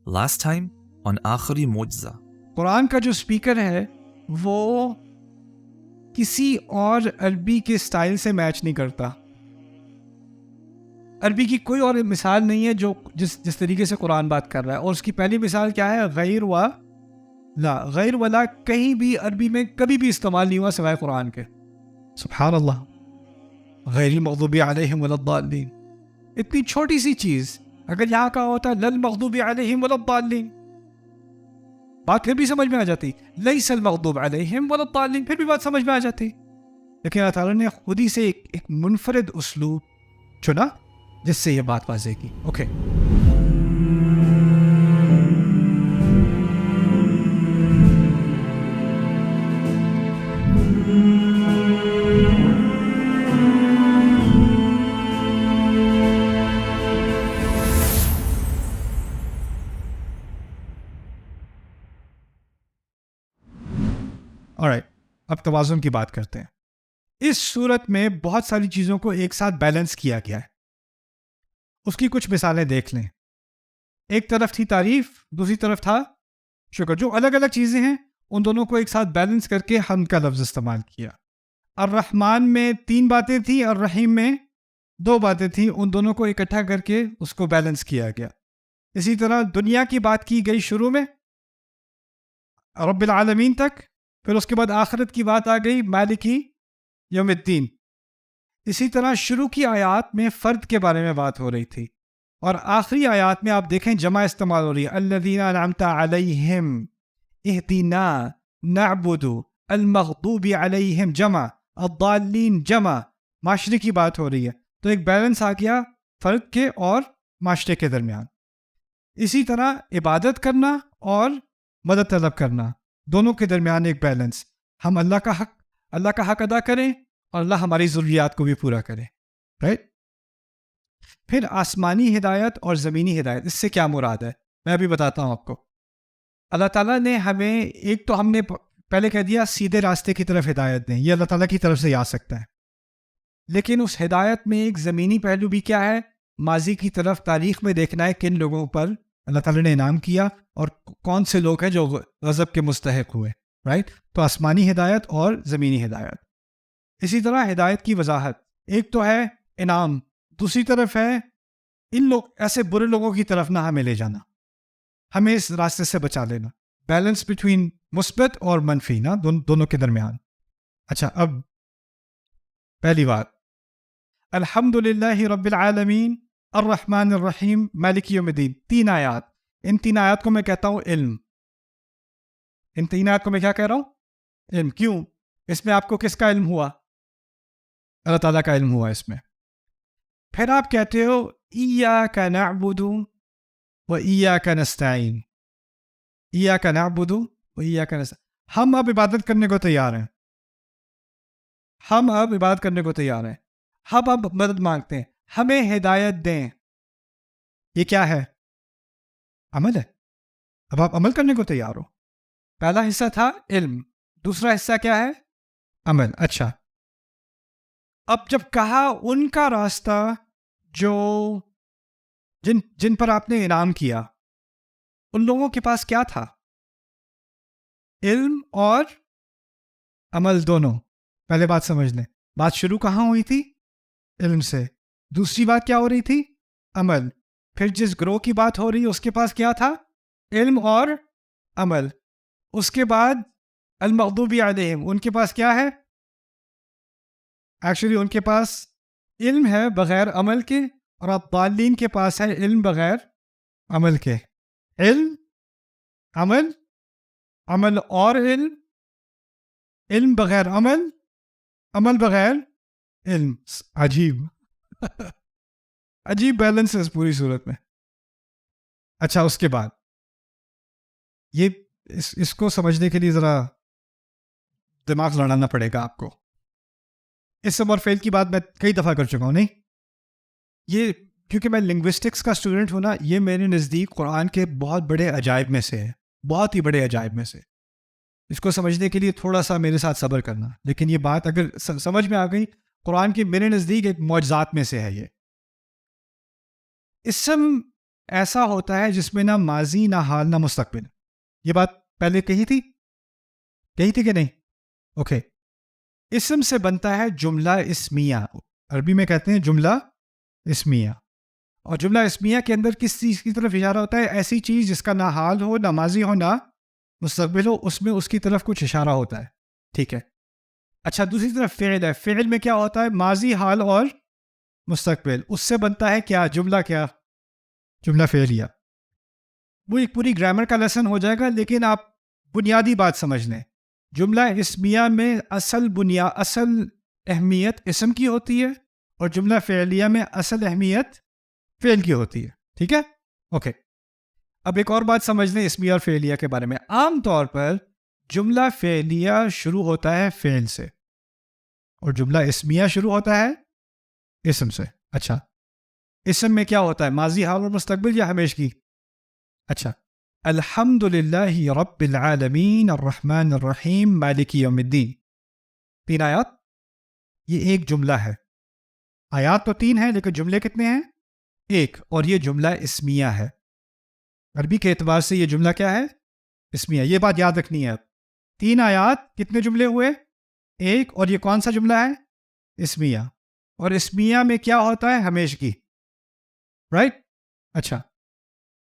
Last time on آخری معجزہ. قرآن کا جو سپیکر ہے وہ کسی اور عربی کے سٹائل سے میچ نہیں کرتا. عربی کی کوئی اور مثال نہیں ہے جو جس طریقے سے قرآن بات کر رہا ہے. اور اس کی پہلی مثال کیا ہے؟ غیر و لا. غیر و لا کہیں بھی عربی میں کبھی بھی استعمال نہیں ہوا سوائے قرآن کے. سبحان اللہ. غیر المغضوب علیہم ولا الضالین. اتنی چھوٹی سی چیز اگر یہاں کا ہوتا للمغضوب علیہم ولا الضالین بات پھر بھی سمجھ میں آ جاتی. لیس المغضوب علیہم ولا الضالین پھر بھی بات سمجھ میں آ جاتی. لیکن اللہ تعالیٰ نے خود ہی سے ایک منفرد اسلوب چنا جس سے یہ بات واضح کی. اوکے alright, اب توازن کی بات کرتے ہیں. اس صورت میں بہت ساری چیزوں کو ایک ساتھ بیلنس کیا گیا ہے. اس کی کچھ مثالیں دیکھ لیں. ایک طرف تھی تعریف, دوسری طرف تھا شکر. جو الگ الگ چیزیں ہیں ان دونوں کو ایک ساتھ بیلنس کر کے حمد کا لفظ استعمال کیا. الرحمن میں 3 باتیں تھیں, الرحیم میں 2 باتیں تھیں. ان دونوں کو اکٹھا کر کے اس کو بیلنس کیا گیا. اسی طرح دنیا کی بات کی گئی شروع میں رب العالمین تک, پھر اس کے بعد آخرت کی بات آ گئی مالکی یوم الدین. اسی طرح شروع کی آیات میں فرد کے بارے میں بات ہو رہی تھی, اور آخری آیات میں آپ دیکھیں جمع استعمال ہو رہی ہے. الذین انعمت علیہم اہدنا نعبد المغضوب علیہم جمع, الضالین جمع. معاشرے کی بات ہو رہی ہے تو ایک بیلنس آ گیا فرد کے اور معاشرے کے درمیان. اسی طرح عبادت کرنا اور مدد طلب کرنا, دونوں کے درمیان ایک بیلنس. ہم اللہ کا حق ادا کریں اور اللہ ہماری ضروریات کو بھی پورا کرے. رائٹ. پھر آسمانی ہدایت اور زمینی ہدایت, اس سے کیا مراد ہے میں ابھی بتاتا ہوں آپ کو. اللہ تعالیٰ نے ہمیں ایک تو ہم نے پہلے کہہ دیا سیدھے راستے کی طرف ہدایت دیں, یہ اللہ تعالیٰ کی طرف سے آ سکتا ہے. لیکن اس ہدایت میں ایک زمینی پہلو بھی کیا ہے, ماضی کی طرف تاریخ میں دیکھنا ہے کن لوگوں پر اللہ تعالیٰ نے انعام کیا اور کون سے لوگ ہیں جو غضب کے مستحق ہوئے. رائٹ. تو آسمانی ہدایت اور زمینی ہدایت. اسی طرح ہدایت کی وضاحت, ایک تو ہے انعام, دوسری طرف ہے ان لوگ ایسے برے لوگوں کی طرف نہ ہمیں لے جانا, ہمیں اس راستے سے بچا لینا. بیلنس بٹوین مثبت اور منفی نا دونوں کے درمیان. اچھا, اب پہلی بات الحمد للہ رب العالمین الرحمن الرحیم مالک یوم الدین. 3 آیات. ان 3 آیات کو میں کہتا ہوں علم. ان 3 آیات کو میں کیا کہہ رہا ہوں؟ علم. کیوں؟ اس میں آپ کو کس کا علم ہوا؟ اللہ تعالیٰ کا علم ہوا اس میں. پھر آپ کہتے ہو ایاک نعبد و ایاک نستعین. ایاک نعبد و ایاک نستعین. ہم اب عبادت کرنے کو تیار ہیں. ہم اب عبادت کرنے کو تیار ہیں. ہم اب مدد مانگتے ہیں, ہمیں ہدایت دیں. یہ کیا ہے؟ عمل ہے. اب آپ عمل کرنے کو تیار ہو. پہلا حصہ تھا علم, دوسرا حصہ کیا ہے؟ عمل. اچھا, اب جب کہا ان کا راستہ جو جن پر آپ نے انعام کیا, ان لوگوں کے پاس کیا تھا؟ علم اور عمل دونوں. پہلے بات سمجھ لیں, بات شروع کہاں ہوئی تھی؟ علم سے. دوسری بات کیا ہو رہی تھی؟ عمل. پھر جس گروہ کی بات ہو رہی ہے اس کے پاس کیا تھا؟ علم اور عمل. اس کے بعد المغضوب علیہم, ان کے پاس کیا ہے؟ ایکچولی ان کے پاس علم ہے بغیر عمل کے, اور الضالین کے پاس ہے علم بغیر عمل کے. علم, عمل, عمل اور علم, علم بغیر عمل, عمل بغیر علم. عجیب عجیب بیلنس ہے اس پوری صورت میں. اچھا, اس کے بعد یہ اس کو سمجھنے کے لیے ذرا دماغ لڑانا پڑے گا آپ کو. اس سم اور فیل کی بات میں کئی دفعہ کر چکا ہوں. نہیں, یہ کیونکہ میں لنگوسٹکس کا اسٹوڈنٹ ہوں نا, یہ میرے نزدیک قرآن کے بہت بڑے عجائب میں سے ہے, بہت ہی بڑے عجائب میں سے. اس کو سمجھنے کے لیے تھوڑا سا میرے ساتھ صبر کرنا. لیکن یہ بات اگر سمجھ میں آ گئی, قرآن کے میرے نزدیک ایک معجزات میں سے ہے یہ. اسم ایسا ہوتا ہے جس میں نہ ماضی نہ حال نہ مستقبل. یہ بات پہلے کہی تھی کہ نہیں؟ اوکے. اسم سے بنتا ہے جملہ اسمیہ. عربی میں کہتے ہیں جملہ اسمیہ. اور جملہ اسمیہ کے اندر کس چیز کی طرف اشارہ ہوتا ہے؟ ایسی چیز جس کا نہ حال ہو نہ ماضی ہو نہ مستقبل ہو، اس میں اس کی طرف کچھ اشارہ ہوتا ہے. ٹھیک ہے. اچھا، دوسری طرف فعل ہے. فعل میں کیا ہوتا ہے؟ ماضی، حال اور مستقبل. اس سے بنتا ہے کیا؟ کیا جملہ فعلیہ. وہ ایک پوری گرامر کا لیسن ہو جائے گا، لیکن آپ بنیادی بات سمجھ لیں. جملہ اسمیہ میں اصل اہمیت اسم کی ہوتی ہے، اور جملہ فعلیہ میں اصل اہمیت فعل کی ہوتی ہے. ٹھیک ہے؟ اوکے. اب ایک اور بات سمجھ لیں اسمیہ اور فعلیہ کے بارے میں. عام طور پر جملہ فعلیہ شروع ہوتا ہے فعل سے، اور جملہ اسمیہ شروع ہوتا ہے اسم سے. اچھا، اسم میں کیا ہوتا ہے؟ ماضی، حال اور مستقبل یا ہمیشگی؟ اچھا، الحمد للہ رب العالمین الرحمن الرحیم مالک یوم الدین. 3 آیات. یہ ایک جملہ ہے. آیات تو 3 ہیں لیکن جملے کتنے ہیں؟ 1. اور یہ جملہ اسمیہ ہے. عربی کے اعتبار سے یہ جملہ کیا ہے؟ اسمیہ. یہ بات یاد رکھنی ہے. اب 3 آیات، کتنے جملے ہوئے؟ 1. اور یہ کون سا جملہ ہے؟ اسمیہ. اور اسمیہ میں کیا ہوتا ہے؟ ہمیشگی. رائٹ؟ اچھا،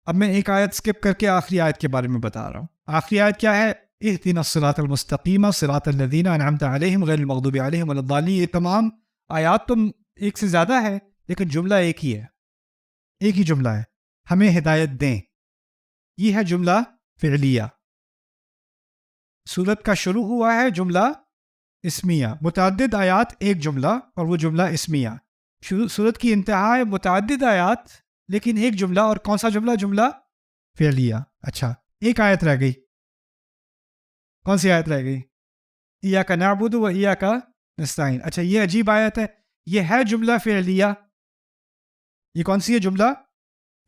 اب میں ایک آیت سکپ کر کے آخری آیت کے بارے میں بتا رہا ہوں. آخری آیت کیا ہے؟ اہدنا الصراط المستقیم صراط الذین انعمت علیہم غیر المغضوب علیہم ولا الضالین. یہ تمام آیات تو ایک سے زیادہ ہے لیکن جملہ ایک ہی ہے. ایک ہی جملہ ہے. ہمیں ہدایت دیں. یہ ہے جملہ فعلیہ. سورت کا شروع ہوا ہے جملہ اسمیہ. متعدد آیات ایک جملہ، اور وہ جملہ اسمیہ. سورت کی انتہا ہے متعدد آیات لیکن ایک جملہ. اور کون سا جملہ؟ جملہ فعلیہ. اچھا، ایک آیت رہ گئی. کون سی آیت رہ گئی؟ ایاک نعبد و ایاک نستعین. اچھا، یہ عجیب آیت ہے. یہ ہے جملہ فعلیہ. یہ کون سی ہے؟ جملہ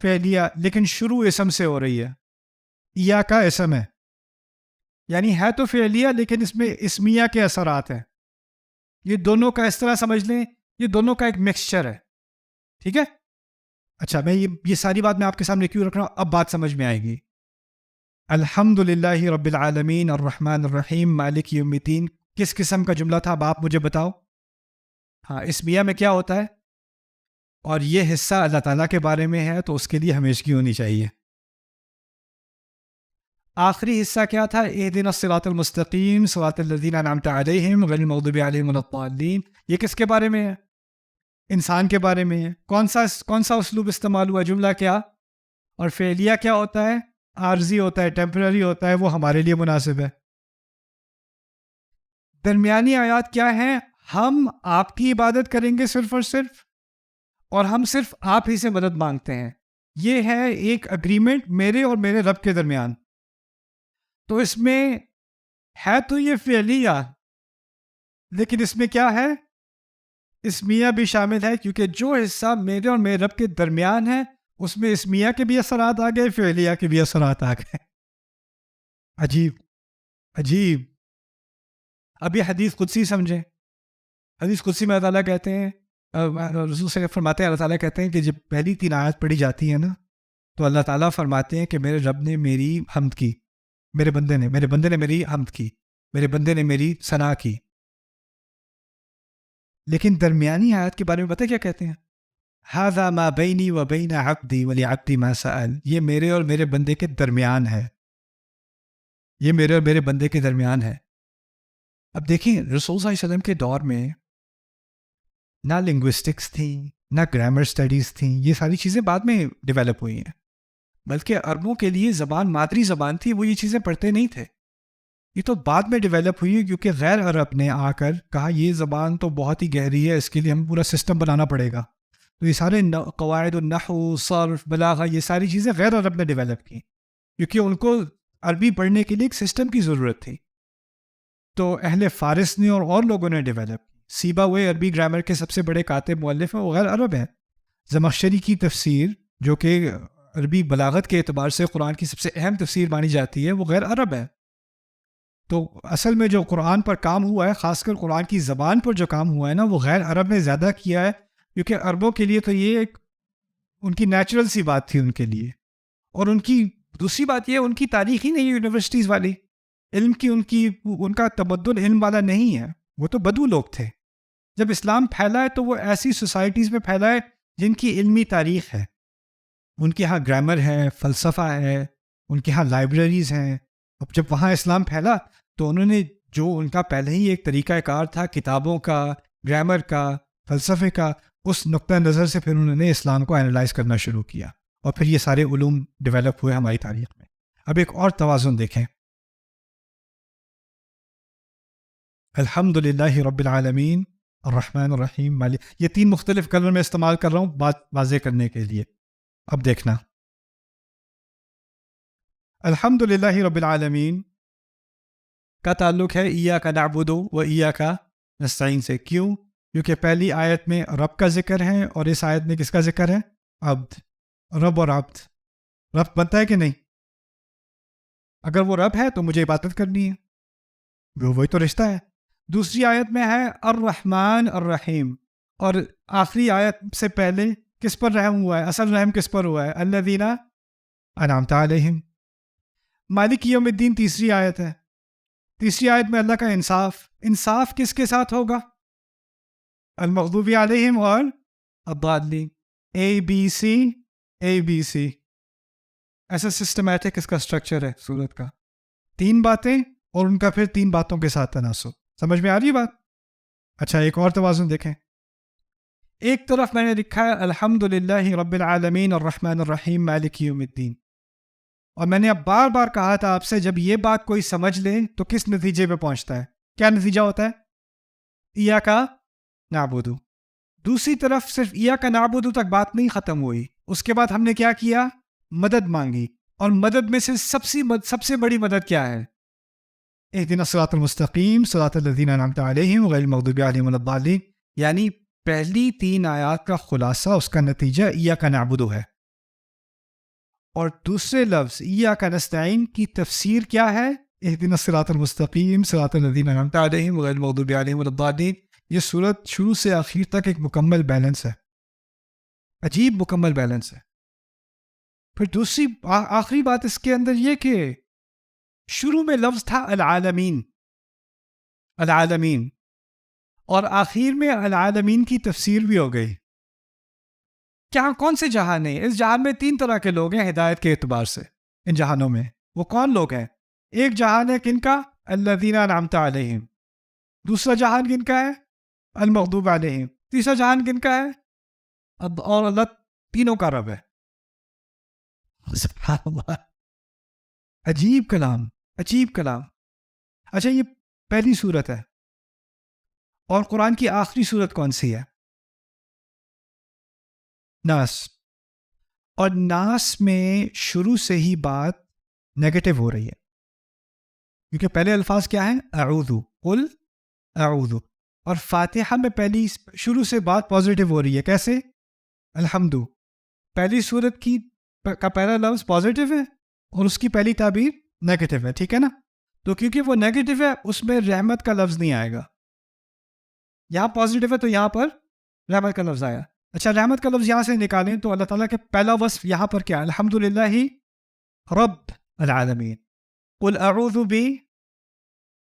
فعلیہ، لیکن شروع اسم سے ہو رہی ہے. ایاک اسم ہے، یعنی ہے تو فعلیہ لیکن اس میں اسمیہ کے اثرات ہیں. یہ دونوں کا اس طرح سمجھ لیں، یہ دونوں کا ایک مکسچر ہے. ٹھیک ہے؟ اچھا، میں یہ ساری بات میں آپ کے سامنے کیوں رکھ رہا ہوں؟ اب بات سمجھ میں آئے گی. الحمد للہ رب العالمین الرحمن الرحیم مالک یوم الدین کس قسم کا جملہ تھا؟ اب آپ مجھے بتاؤ. ہاں، اسمیہ میں کیا ہوتا ہے؟ اور یہ حصہ اللہ تعالیٰ کے بارے میں ہے تو اس کے لیے ہمیشگی ہونی چاہیے. آخری حصہ کیا تھا؟ اہدنا الصراط المستقیم صراط الذین انعمت علیہم غیر المغضوب علیہم ولا الضالین. یہ کس کے بارے میں ہے؟ انسان کے بارے میں ہے. کون سا اسلوب استعمال ہوا؟ جملہ کیا؟ اور فعلیہ کیا ہوتا ہے؟ عارضی ہوتا ہے، ٹیمپرری ہوتا ہے، وہ ہمارے لیے مناسب ہے. درمیانی آیات کیا ہیں؟ ہم آپ کی عبادت کریں گے صرف اور صرف، اور ہم صرف آپ ہی سے مدد مانگتے ہیں. یہ ہے ایک اگریمنٹ میرے اور میرے رب کے درمیان. تو اس میں ہے تو یہ فعلیہ، لیکن اس میں کیا ہے؟ اسمیہ بھی شامل ہے، کیونکہ جو حصہ میرے اور میرے رب کے درمیان ہے اس میں اسمیہ کے بھی اثرات آ گئے، فعلیہ کے بھی اثرات آ گئے. عجیب. اب یہ حدیث قدسی سمجھیں. حدیث قدسی میں اللہ تعالیٰ کہتے ہیں، رسول سے فرماتے ہیں، اللہ تعالیٰ کہتے ہیں کہ جب پہلی 3 آیات پڑھی جاتی ہیں نا تو اللہ تعالیٰ فرماتے ہیں کہ میرے رب نے میری حمد کی، میرے بندے نے میری حمد کی، میرے بندے نے میری ثنا کی. لیکن درمیانی آیات کے بارے میں پتہ کیا کہتے ہیں؟ ھذا ما بینی و بین عبدی ولعبدی ما سأل. یہ میرے اور میرے بندے کے درمیان ہے. یہ میرے اور میرے بندے کے درمیان ہے. اب دیکھیں، رسول صلی اللہ علیہ وسلم کے دور میں نہ لنگوسٹکس تھیں، نہ گرامر سٹڈیز تھیں. یہ ساری چیزیں بعد میں ڈیولپ ہوئی ہیں. بلکہ عربوں کے لیے زبان مادری زبان تھی، وہ یہ چیزیں پڑھتے نہیں تھے. یہ تو بعد میں ڈیولپ ہوئی ہے، کیونکہ غیر عرب نے آ کر کہا یہ زبان تو بہت ہی گہری ہے، اس کے لیے ہمیں پورا سسٹم بنانا پڑے گا. تو یہ سارے قواعد النحو، صرف، بلاغہ، یہ ساری چیزیں غیر عرب نے ڈیولپ کی، کیونکہ ان کو عربی پڑھنے کے لیے ایک سسٹم کی ضرورت تھی. تو اہل فارس نے اور لوگوں نے ڈیولپ. سیباوے عربی گرامر کے سب سے بڑے کاتب مؤلف ہیں، وہ غیر عرب ہیں. زمخشری کی تفسیر، جو کہ عربی بلاغت کے اعتبار سے قرآن کی سب سے اہم تفسیر مانی جاتی ہے، وہ غیر عرب ہے. تو اصل میں جو قرآن پر کام ہوا ہے، خاص کر قرآن کی زبان پر جو کام ہوا ہے نا، وہ غیر عرب نے زیادہ کیا ہے، کیونکہ عربوں کے لیے تو یہ ایک ان کی نیچرل سی بات تھی ان کے لیے. اور ان کی دوسری بات یہ، ان کی تاریخ ہی نہیں ہے یونیورسٹیز والی. علم کی ان کا تمدن علم والا نہیں ہے، وہ تو بدو لوگ تھے. جب اسلام پھیلا ہے تو وہ ایسی سوسائٹیز میں پھیلا ہے جن کی علمی تاریخ ہے. ان کے ہاں گرامر ہے، فلسفہ ہے، ان کے ہاں لائبریریز ہیں. اب جب وہاں اسلام پھیلا تو انہوں نے جو ان کا پہلے ہی ایک طریقہ کار تھا کتابوں کا، گرامر کا، فلسفے کا، اس نقطہ نظر سے پھر انہوں نے اسلام کو انالائز کرنا شروع کیا، اور پھر یہ سارے علوم ڈیولپ ہوئے ہماری تاریخ میں. اب ایک اور توازن دیکھیں. الحمد للہ رب العالمین الرحمن الرحیم مالک. یہ 3 مختلف کلمے میں استعمال کر رہا ہوں بات واضح کرنے کے لیے. اب دیکھنا، الحمد للہ رب العالمین کا تعلق ہے ایاک نعبد و ایاک نستعین سے. کیوں؟ کیونکہ پہلی آیت میں رب کا ذکر ہے اور اس آیت میں کس کا ذکر ہے؟ عبد. رب اور عبد، رب بنتا ہے کہ نہیں؟ اگر وہ رب ہے تو مجھے عبادت کرنی ہے، وہی تو رشتہ ہے. دوسری آیت میں ہے الرحمن الرحیم، اور آخری آیت سے پہلے کس پر رحم ہوا ہے؟ اصل رحم کس پر ہوا ہے؟ الذین انعمت علیہم. مالک یوم الدین تیسری آیت ہے. تیسری آیت میں اللہ کا انصاف. انصاف کس کے ساتھ ہوگا؟ المغضوب علیہم اور الضالین. ABC. ایسا سسٹمیٹک اس کا اسٹرکچر ہے سورت کا. 3 باتیں اور ان کا پھر 3 باتوں کے ساتھ تناسب. سمجھ میں آ رہی بات؟ اچھا، ایک اور توازن دیکھیں. ایک طرف میں نے لکھا ہے الحمد للہ رب العالمین الرحمن الرحیم مالک یوم الدین، اور میں نے اب بار بار کہا تھا آپ سے، جب یہ بات کوئی سمجھ لے تو کس نتیجے پہ پہنچتا ہے؟ کیا نتیجہ ہوتا ہے؟ ایاک نعبد. دوسری طرف صرف ایاک نعبد تک بات نہیں ختم ہوئی، اس کے بعد ہم نے کیا کیا؟ مدد مانگی. اور مدد میں سے سب سے بڑی مدد کیا ہے؟ اہدنا الصراط المستقیم صراط الذین انعمت علیہم غیر المغضوب علیہم ولا الضالین. یعنی پہلی 3 آیات کا خلاصہ، اس کا نتیجہ ایاک نعبد ہے. اور دوسرے لفظ ایاک نستعین کی تفسیر کیا ہے؟ اہدنا الصراط المستقیم صراط الذین انعمت علیہم غیر المغضوب علیہم ولا الضالین. یہ صورت شروع سے آخر تک ایک مکمل بیلنس ہے، عجیب مکمل بیلنس ہے. پھر دوسری آخری بات اس کے اندر یہ کہ شروع میں لفظ تھا العالمین، العالمین، اور آخر میں العالمین کی تفسیر بھی ہو گئی. کیا کون سے جہان ہیں؟ اس جہان میں 3 طرح کے لوگ ہیں ہدایت کے اعتبار سے. ان جہانوں میں وہ کون لوگ ہیں؟ ایک جہان ہے کن کا؟ الذین انعمت علیہم. دوسرا جہان کن کا ہے؟ المغضوب علیہم. تیسرا جہان کن کا ہے؟ اور اللہ تینوں کا رب ہے. سبحان اللہ، عجیب کلام، عجیب کلام. اچھا، یہ پہلی صورت ہے، اور قرآن کی آخری صورت کون سی ہے؟ ناس. اور ناس میں شروع سے ہی بات نیگیٹو ہو رہی ہے، کیونکہ پہلے الفاظ کیا ہیں؟ اعوذ، قل اعوذ. اور فاتحہ میں پہلی شروع سے بات پازیٹیو ہو رہی ہے. کیسے؟ الحمد. پہلی صورت کا پہلا لفظ پازیٹیو ہے اور اس کی پہلی تعبیر نیگیٹو ہے، ٹھیک ہے نا؟ تو کیونکہ وہ نیگیٹو ہے اس میں رحمت کا لفظ نہیں آئے گا. یہاں پازیٹیو ہے تو یہاں پر رحمت کا لفظ آیا. اچھا، رحمت کا لفظ یہاں سے نکالیں تو اللہ تعالیٰ کے پہلا وصف یہاں پر کیا؟ الحمد للہ رب العالمین. قل اعوذ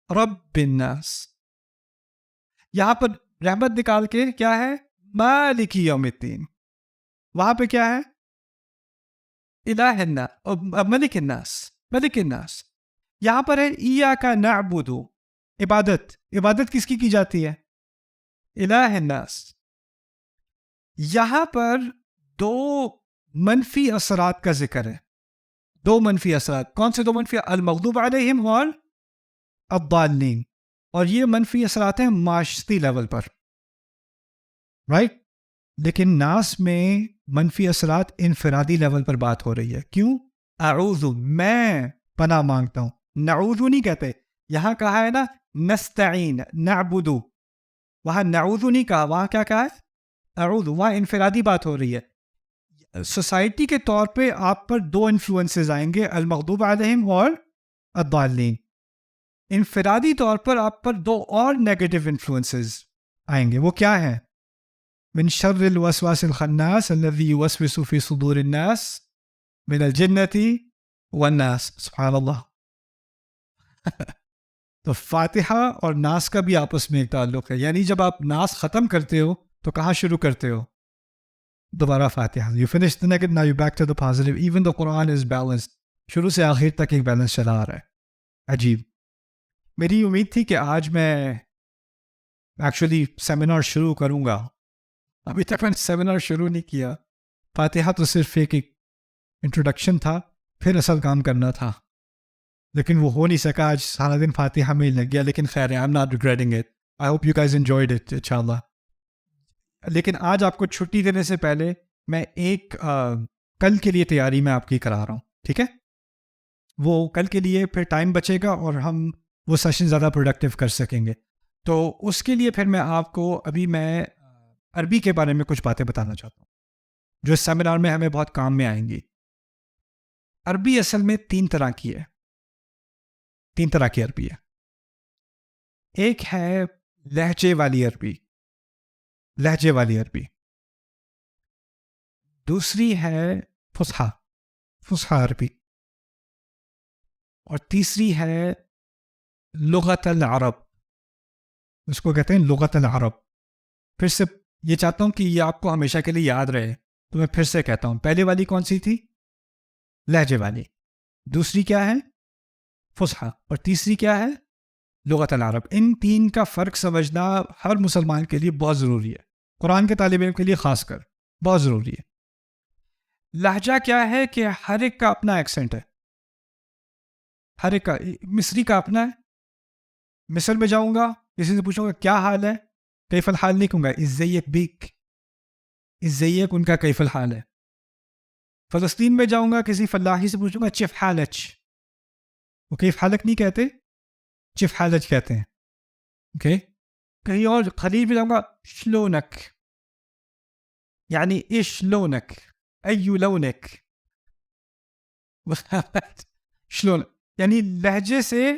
برب الناس. یہاں پر رحمت نکال کے کیا ہے؟ مالک یوم الدین. وہاں پہ کیا ہے؟ الہ الناس، ملک الناس، ملک الناس. یہاں پر ہے ایاک نعبد، عبادت کس کی جاتی ہے؟ الہ الناس. یہاں پر 2 منفی اثرات کا ذکر ہے. 2 منفی اثرات. کون سے 2 منفی؟ المغضوب علیہم اور الضالین. اور یہ منفی اثرات ہیں معاشرتی لیول پر، رائٹ؟ لیکن ناس میں منفی اثرات انفرادی لیول پر بات ہو رہی ہے. کیوں؟ اعوذ، میں پناہ مانگتا ہوں. نعوذ نہیں کہتے. یہاں کہا ہے نا نستعین، نعبد. وہاں نعوذ نہیں کہا، وہاں کیا کہا ہے؟ اعوذ. وہاں انفرادی بات ہو رہی ہے. سوسائٹی کے طور پہ آپ پر 2 انفلوئنسز آئیں گے، المغضوب علیہم اور الضالین. انفرادی طور پر آپ پر 2 اور نیگیٹو انفلوئنسز آئیں گے. وہ کیا ہیں؟ من شر الوسواس الخناس الذي يوسوس في صدور الناس من الجنة والناس. سبحان اللہ. تو فاتحہ اور ناس کا بھی آپس میں ایک تعلق ہے. یعنی جب آپ ناس ختم کرتے ہو تو کہاں شروع کرتے ہو؟ دوبارہ فاتحہ. You finish the negative, now you're back to the positive. Even the Quran is balanced. شروع سے آخر تک ایک بیلنس چلا آ رہا ہے. عجیب. میری امید تھی کہ آج میں ایکچولی سیمینار شروع کروں گا. ابھی تک میں نے سیمینار شروع نہیں کیا. فاتحہ تو صرف ایک انٹروڈکشن تھا، پھر اصل کام کرنا تھا، لیکن وہ ہو نہیں سکا. آج سارا دن فاتحہ میں ہی لگ گیا، لیکن خیر ہے. I'm not regretting it. I hope you guys enjoyed it انشاءاللہ. لیکن آج آپ کو چھٹی دینے سے پہلے میں ایک کل کے لیے تیاری میں آپ کی کرا رہا ہوں. ٹھیک ہے؟ وہ کل کے لیے پھر ٹائم بچے گا اور ہم وہ سیشن زیادہ پروڈکٹیو کر سکیں گے. تو اس کے لیے پھر میں آپ کو ابھی میں عربی کے بارے میں کچھ باتیں بتانا چاہتا ہوں جو اس سیمینار میں ہمیں بہت کام میں آئیں گی. عربی اصل میں 3 طرح کی ہے. 3 طرح کی عربی ہے. ایک ہے لہجے والی عربی، لہجے والی عربی. دوسری ہے فصحا، فصحا عربی. اور تیسری ہے لغت العرب، اس کو کہتے ہیں لغت العرب. پھر سے یہ چاہتا ہوں کہ یہ آپ کو ہمیشہ کے لیے یاد رہے، تو میں پھر سے کہتا ہوں. پہلے والی کون سی تھی؟ لہجے والی. دوسری کیا ہے؟ فصحا. اور تیسری کیا ہے؟ لغت العرب. ان 3 کا فرق سمجھنا ہر مسلمان کے لیے بہت ضروری ہے، قرآن کے طالب علم کے لیے خاص کر بہت ضروری ہے. لہجہ کیا ہے کہ ہر ایک کا اپنا ایکسنٹ ہے. ہر ایک کا. مصری کا اپنا ہے. مصر میں جاؤں گا، کسی سے پوچھوں گا کیا حال ہے، کیف الحال نہیں کہوں گا، ازیک بیک، ازیک ان کا کیف الحال ہے. فلسطین میں جاؤں گا، کسی فلاحی سے پوچھوں گا چف حالچ، وہ کیف حالک نہیں کہتے، چف حالچ کہتے ہیں. اوکے. کہیں اور خلیج میں جاؤں گا شلونک، یعنی ايش لونک، ایو لونک، شلون، یعنی لہجے سے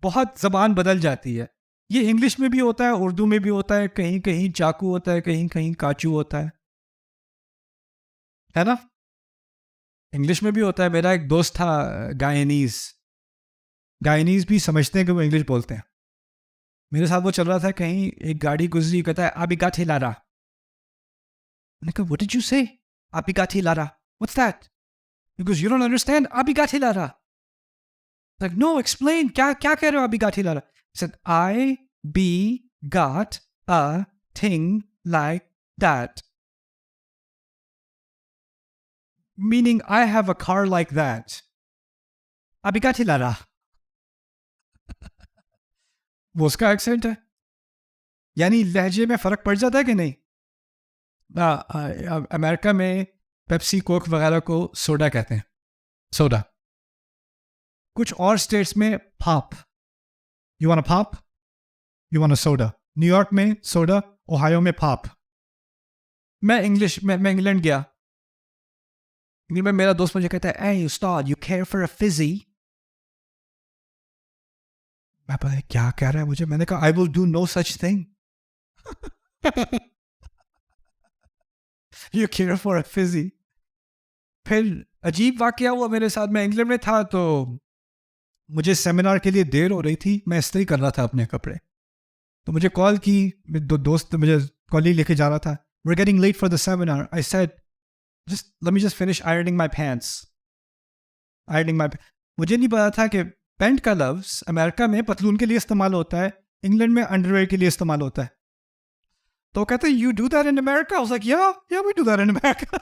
بہت زبان بدل جاتی ہے. یہ انگلش میں بھی ہوتا ہے، اردو میں بھی ہوتا ہے، کہیں کہیں چاقو ہوتا ہے، کہیں کہیں کاچو ہوتا ہے نا. انگلش میں بھی ہوتا ہے. میرا ایک دوست تھا گائنیز، گائنیز بھی سمجھتے ہیں کہ وہ انگلش بولتے ہیں. میرے ساتھ وہ چل رہا تھا، کہیں ایک گاڑی گزری، کہتا ہے آبی گاٹھی لارا. میں نے کہا what did you say؟ آبی گاٹھی لارا what's that؟ Because you don't understand آبی گاٹھی لارا. Like no, explain. کیا کہہ رہے ہو آبی گاٹھی لارا؟ He said I be got a thing like that. Meaning I have a car like that. آبی گاٹھی لارا. وہ اس کا ایکسنٹ ہے. یعنی لہجے میں فرق پڑ جاتا ہے کہ نہیں؟ امریکہ میں پیپسی کوک وغیرہ کو سوڈا کہتے ہیں، سوڈا. کچھ اور اسٹیٹس میں pop. You want a pop, you want a soda. New York میں سوڈا، اوہایو میں پاپ. میں انگلینڈ گیا، انگلینڈ میں میرا دوست مجھے کہتا ہے اے استاد you care for a fuzzy. میں پتہ نہیں کیا کہہ رہا ہے مجھے. میں نے کہا I will do no such thing. You care for a fizzy. پھر عجیب واقعہ ہوا میرے ساتھ. میں انگلینڈ میں تھا تو مجھے سیمینار کے لیے دیر ہو رہی تھی، میں استری کر رہا تھا اپنے کپڑے. تو مجھے کال کی، دو دوست مجھے کالج لے کے جا رہا تھا. We're getting late for the seminar. I said let me just finish ironing my pants. مجھے نہیں پتا تھا کہ پینٹ کا لفظ امریکہ میں پتلون کے لیے استعمال ہوتا ہے، انگلینڈ میں انڈر ویئر کے لیے استعمال ہوتا ہے. تو کہتے ہیں you do that in America? I was like yeah we do that in America.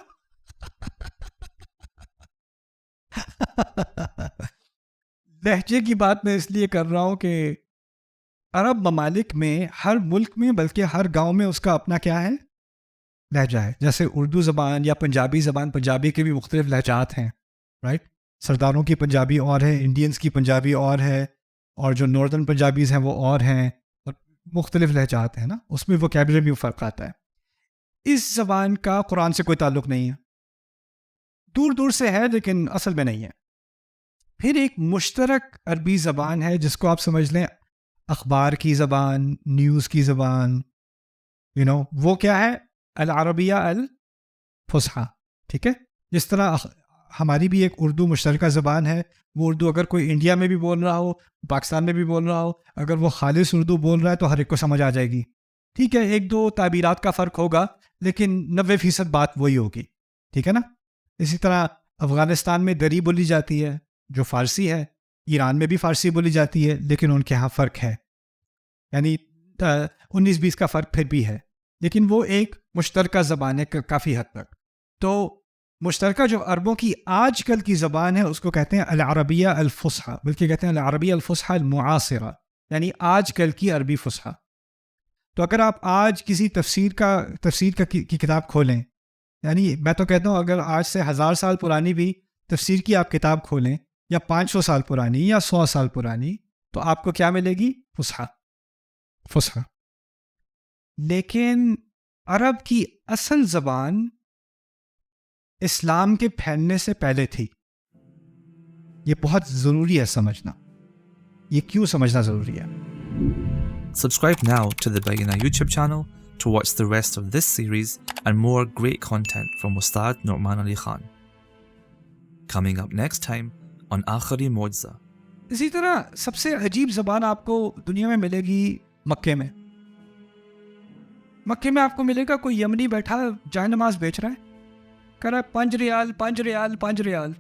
لہجے کی بات میں اس لیے کر رہا ہوں کہ عرب ممالک میں ہر ملک میں بلکہ ہر گاؤں میں اس کا اپنا کیا ہے، لہجہ ہے. جیسے اردو زبان یا پنجابی زبان، پنجابی کے بھی مختلف لہجات ہیں، رائٹ. سرداروں کی پنجابی اور ہے، انڈینز کی پنجابی اور ہے، اور جو ناردرن پنجابیز ہیں وہ اور ہیں، اور مختلف لہجات ہیں نا. اس میں ووکیبلری میں فرق آتا ہے. اس زبان کا قرآن سے کوئی تعلق نہیں ہے، دور دور سے ہے لیکن اصل میں نہیں ہے. پھر ایک مشترک عربی زبان ہے جس کو آپ سمجھ لیں اخبار کی زبان، نیوز کی زبان، وہ کیا ہے؟ العربیہ الفصحی. ٹھیک ہے، جس طرح ہماری بھی ایک اردو مشترکہ زبان ہے. وہ اردو اگر کوئی انڈیا میں بھی بول رہا ہو، پاکستان میں بھی بول رہا ہو، اگر وہ خالص اردو بول رہا ہے تو ہر ایک کو سمجھ آ جائے گی. ٹھیک ہے، ایک دو تعبیرات کا فرق ہوگا لیکن 90% بات وہی ہوگی. ٹھیک ہے نا. اسی طرح افغانستان میں دری بولی جاتی ہے جو فارسی ہے، ایران میں بھی فارسی بولی جاتی ہے لیکن ان کے ہاں فرق ہے، یعنی 19-20 کا فرق پھر بھی ہے، لیکن وہ ایک مشترکہ زبان ہے کافی حد تک. تو مشترکہ جو عربوں کی آج کل کی زبان ہے اس کو کہتے ہیں العربیہ الفصحی، بلکہ کہتے ہیں العربیہ الفصحی المعاصرہ، یعنی آج کل کی عربی فصحی. تو اگر آپ آج کسی تفسیر کی کتاب کھولیں، یعنی میں تو کہتا ہوں اگر آج سے 1000 سال پرانی بھی تفسیر کی آپ کتاب کھولیں، یا 500 سال پرانی یا 100 سال پرانی، تو آپ کو کیا ملے گی؟ فصحی. لیکن عرب کی اصل زبان اسلام کے پھیلنے سے پہلے تھی. یہ بہت ضروری ہے سمجھنا. یہ کیوں سمجھنا ضروری ہے؟ Subscribe now to the Bayyinah YouTube channel to watch the rest of this series and more great content from Ustad Nu'man Ali Khan. Coming up next time on Aakhari Mu'jiza. اسی طرح سب سے عجیب زبان آپ کو دنیا میں ملے گی مکے میں. مکے میں آپ کو ملے گا کوئی یمنی بیٹھا جائے نماز بیچ رہا ہے، کہہ رہا ہے 5 ریال 5 ریال 5 ریال.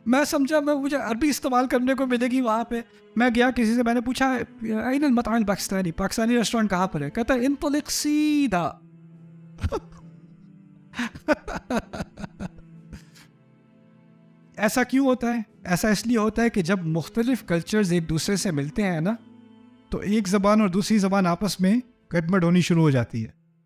میں سمجھا مجھے عربی استعمال کرنے کو ملے گی وہاں پہ. میں گیا کسی سے، میں نے پوچھا این المطعم الپاکستانی، پاکستانی ریسٹورینٹ کہاں پر ہے؟ کہتا ہے انطلق سیدھا. ایسا کیوں ہوتا ہے؟ ایسا اس لیے ہوتا ہے کہ جب مختلف کلچرز ایک دوسرے سے ملتے ہیں نا، تو ایک زبان اور دوسری زبان آپس میں گڑبڑ ہونی شروع ہو جاتی ہے.